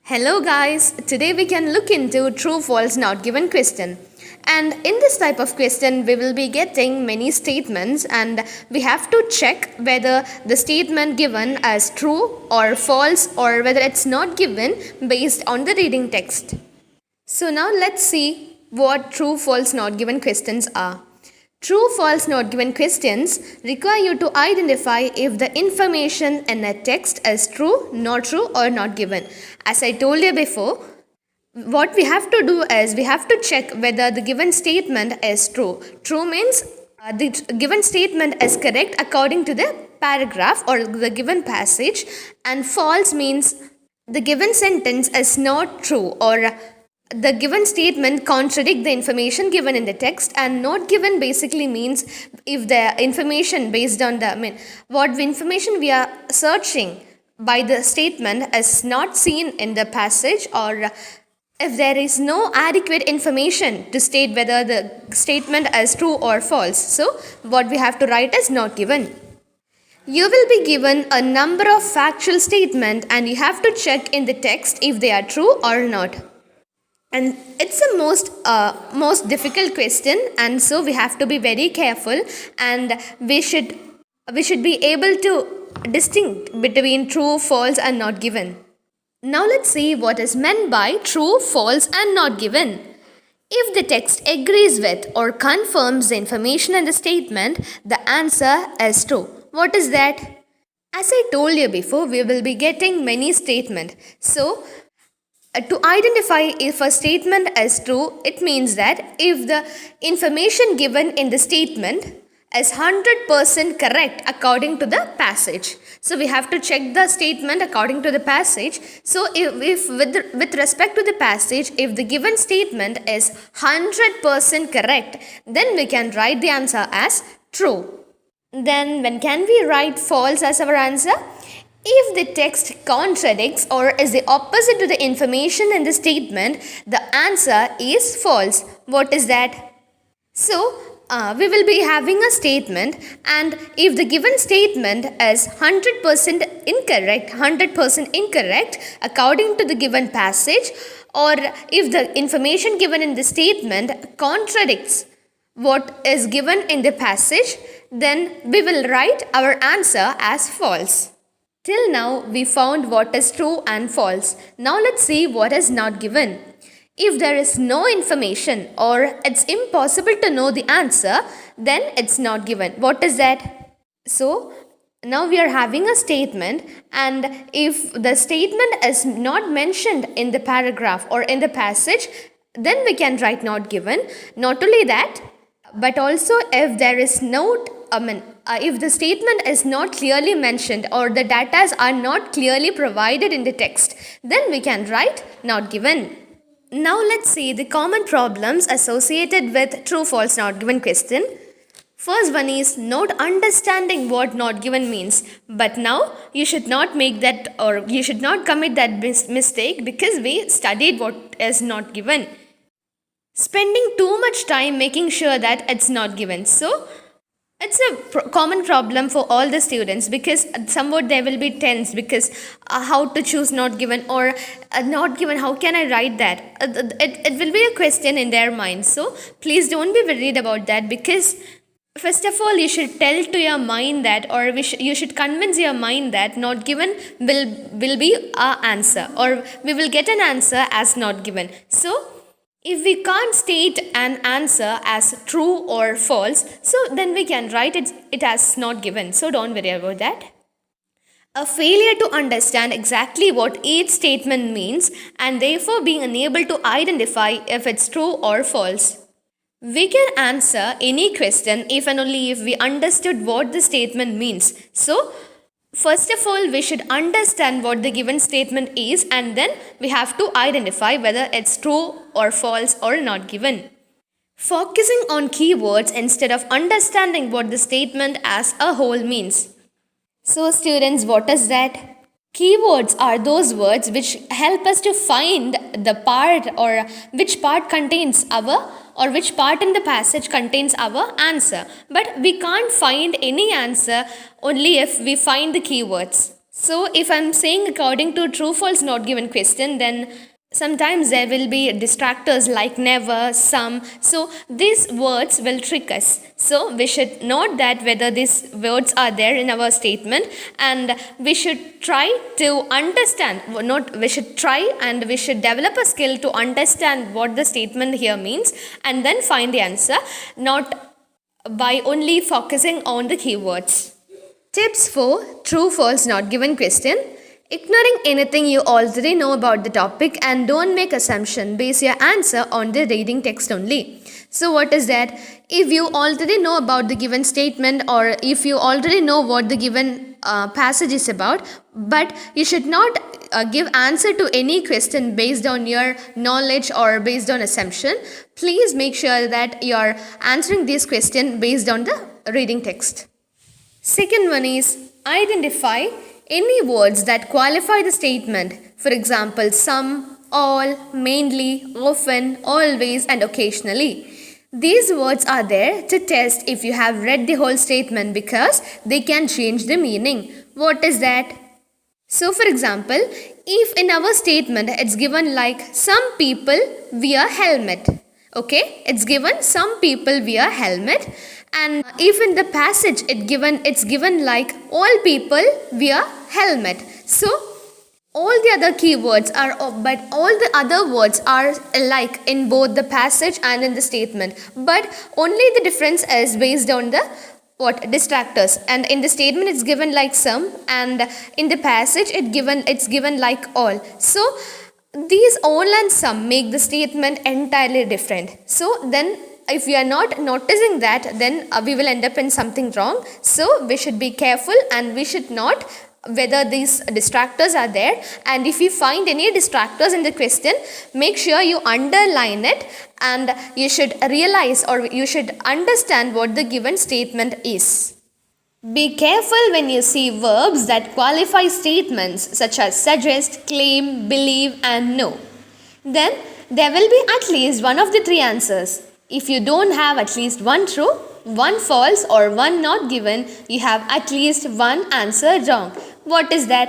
Hello guys, today we can look into true false not given question. And in this type of question we will be getting many statements and we have to check whether the statement given as true or false or whether it's not given based on the reading text. So now let's see what true false not given questions are. True false not given questions require you to identify if the information in a text is true, not true or not given. As I told you before, what we have to do is we have to check whether the given statement is true. True means the given statement is correct according to the paragraph or the given passage, and false means the given sentence is not true or the given statement contradict the information given in the text. And not given basically means if the information based on what information we are searching by the statement is not seen in the passage, or if there is no adequate information to state whether the statement is true or false. So what we have to write is not given. You will be given a number of factual statements and you have to check in the text if they are true or not. And it's a most difficult question, and so we have to be very careful, and we should be able to distinct between true, false and not given. Now let's see what is meant by true, false and not given. If the text agrees with or confirms the information in the statement, the answer is true. What is that? As I told you before, we will be getting many statements. So to identify if a statement is true, it means that if the information given in the statement is 100% correct according to the passage. So we have to check the statement according to the passage. So if with respect to the passage, if the given statement is 100% correct, then we can write the answer as true. Then when can we write false as our answer? If the text contradicts or is the opposite to the information in the statement, the answer is false. What is that? So, we will be having a statement, and if the given statement is 100% incorrect according to the given passage, or if the information given in the statement contradicts what is given in the passage, then we will write our answer as false. Till now, we found what is true and false. Now let's see what is not given. If there is no information or it's impossible to know the answer, then it's not given. What is that? So, now we are having a statement, and if the statement is not mentioned in the paragraph or in the passage, then we can write not given. Not only that, but also if there is if the statement is not clearly mentioned or the data are not clearly provided in the text, then we can write not given. Now let's see the common problems associated with true false not given question. First one is not understanding what not given means. But now you should not make that, or you should not commit that mistake, because we studied what is not given. Spending too much time making sure that it's not given. So it's a common problem for all the students, because somewhat they will be tense because how to choose not given or not given, how can I write that? It will be a question in their mind. So please don't be worried about that, because first of all you should tell to your mind that, or you should convince your mind that not given will be our answer, or we will get an answer as not given. So if we can't state an answer as true or false, so then we can write it as not given. So don't worry about that. A failure to understand exactly what each statement means, and therefore being unable to identify if it's true or false. We can answer any question if and only if we understood what the statement means. So first of all, we should understand what the given statement is, and then we have to identify whether it's true or false or not given. Focusing on keywords instead of understanding what the statement as a whole means. So students, what is that? Keywords are those words which help us to find the part, or which part contains our, or which part in the passage contains our answer. But we can't find any answer only if we find the keywords. So if I'm saying according to true false not given question, then sometimes there will be distractors like never, some. So these words will trick us. So we should note that whether these words are there in our statement, and we should try to understand, not we should try and we should develop a skill to understand what the statement here means, and then find the answer, not by only focusing on the keywords. Tips for true false not given question. Ignoring anything you already know about the topic, and don't make assumption. Base your answer on the reading text only. So what is that? If you already know about the given statement, or if you already know what the given passage is about, but you should not give answer to any question based on your knowledge or based on assumption. Please make sure that you are answering this question based on the reading text. Second one is identify any words that qualify the statement. For example, some, all, mainly, often, always, and occasionally. These words are there to test if you have read the whole statement, because they can change the meaning. What is that? So for example, if in our statement it's given like some people wear helmet. Okay, it's given some people wear helmet. And if in the passage it's given like all people wear helmet. So all the other keywords are, but all the other words are alike in both the passage and in the statement, but only the difference is based on the distractors. And in the statement it's given like some, and in the passage it's given like all. So these all and some make the statement entirely different. So then if we are not noticing that, then we will end up in something wrong. So we should be careful, and we should not whether these distractors are there. And if you find any distractors in the question, make sure you underline it, and you should realize or you should understand what the given statement is. Be careful when you see verbs that qualify statements such as suggest, claim, believe, and know. Then there will be at least one of the three answers. If you don't have at least one true, one false, or one not given, you have at least one answer wrong. What is that?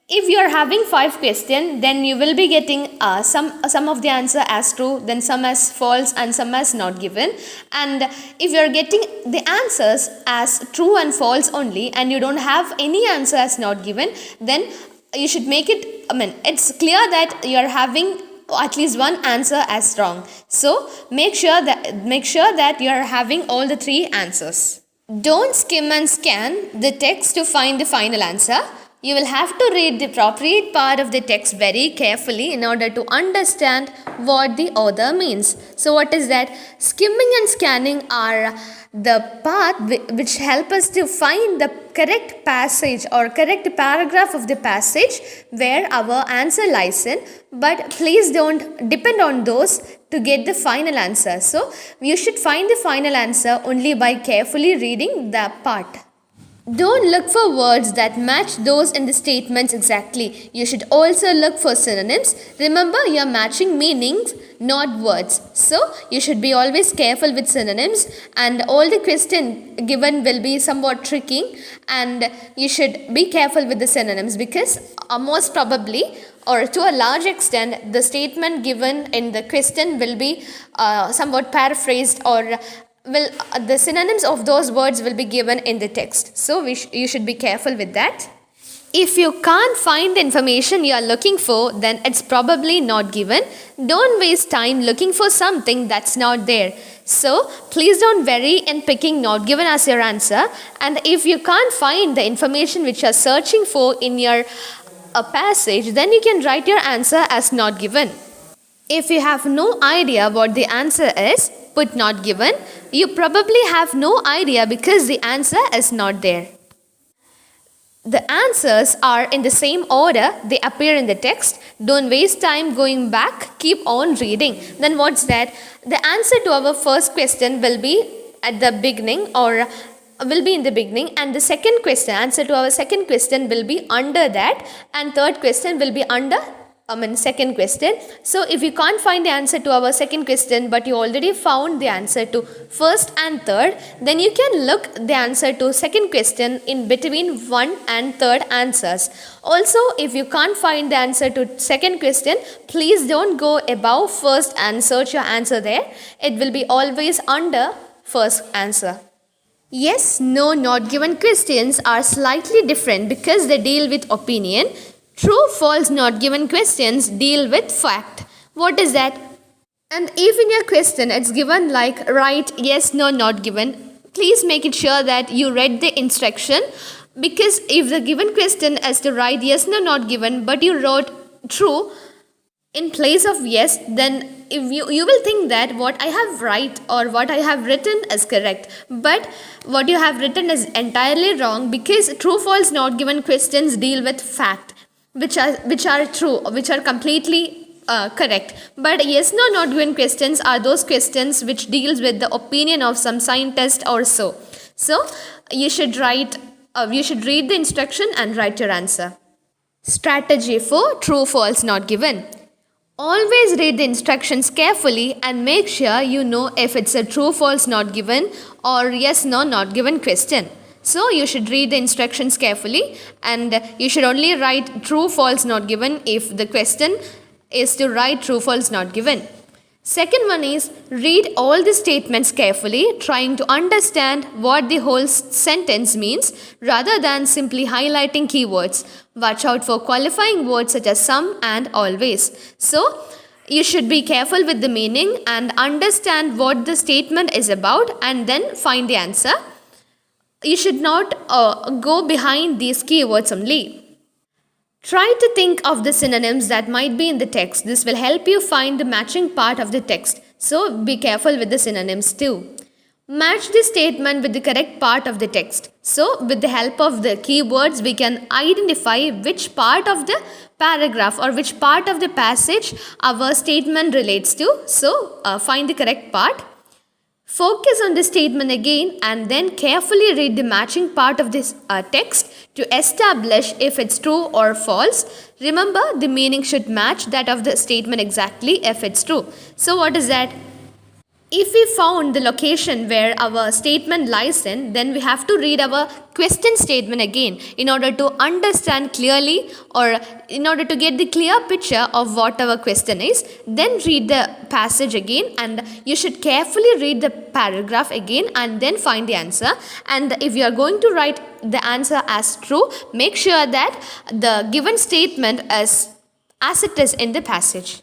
If you are having 5 questions, then you will be getting some of the answer as true, then some as false, and some as not given. And if you are getting the answers as true and false only, and you don't have any answer as not given, then you should make it, it's clear that you are having at least one answer as wrong. So make sure that you are having all the 3 answers. Don't skim and scan the text to find the final answer. You will have to read the appropriate part of the text very carefully in order to understand what the author means. So what is that? Skimming and scanning are the path which help us to find the correct passage or correct paragraph of the passage where our answer lies in. But please don't depend on those to get the final answer. So you should find the final answer only by carefully reading the part. Don't look for words that match those in the statements exactly. You should also look for synonyms. Remember, you are matching meanings, not words. So, you should be always careful with synonyms, and all the question given will be somewhat tricky, and you should be careful with the synonyms, because most probably or to a large extent the statement given in the question will be somewhat paraphrased, or the synonyms of those words will be given in the text. So you should be careful with that. If you can't find the information you are looking for, then it's probably not given. Don't waste time looking for something that's not there. So please don't worry in picking not given as your answer. And if you can't find the information which you are searching for in your passage, then you can write your answer as not given. If you have no idea what the answer is, put not given. You probably have no idea because the answer is not there. The answers are in the same order they appear in the text. Don't waste time going back. Keep on reading. Then what's that? The answer to our first question will be at the beginning, or will be in the beginning, and the second question, answer to our second question will be under that, and third question will be under second question. So if you can't find the answer to our second question, but you already found the answer to first and third, then you can look the answer to second question in between one and third answers. Also, if you can't find the answer to second question, please don't go above first and search your answer there. It will be always under first answer. Yes, no, not given questions are slightly different because they deal with opinion. True, false, not given questions deal with fact. What is that? And if in your question it's given like right, yes, no, not given, please make it sure that you read the instruction, because if the given question is to write yes, no, not given, but you wrote true in place of yes, then if you will think that what I have right or what I have written is correct, but what you have written is entirely wrong, because true, false, not given questions deal with fact, which are true, which are completely correct. But yes, no, not given questions are those questions which deals with the opinion of some scientist or so. So you should read the instruction and write your answer. Strategy for true, false, not given. Always read the instructions carefully and make sure you know if it's a true, false, not given or yes, no, not given question. So you should read the instructions carefully, and you should only write true, false, not given if the question is to write true, false, not given. Second one is read all the statements carefully, trying to understand what the whole sentence means rather than simply highlighting keywords. Watch out for qualifying words such as some and always. So you should be careful with the meaning and understand what the statement is about and then find the answer. You should not go behind these keywords only. Try to think of the synonyms that might be in the text. This will help you find the matching part of the text. So be careful with the synonyms too. Match the statement with the correct part of the text. So with the help of the keywords, we can identify which part of the paragraph or which part of the passage our statement relates to. So find the correct part. Focus on the statement again and then carefully read the matching part of this text to establish if it's true or false. Remember, the meaning should match that of the statement exactly if it's true. So what is that? If we found the location where our statement lies in, then we have to read our question statement again in order to understand clearly, or in order to get the clear picture of what our question is. Then read the passage again, and you should carefully read the paragraph again and then find the answer. And if you are going to write the answer as true, make sure that the given statement is as it is in the passage.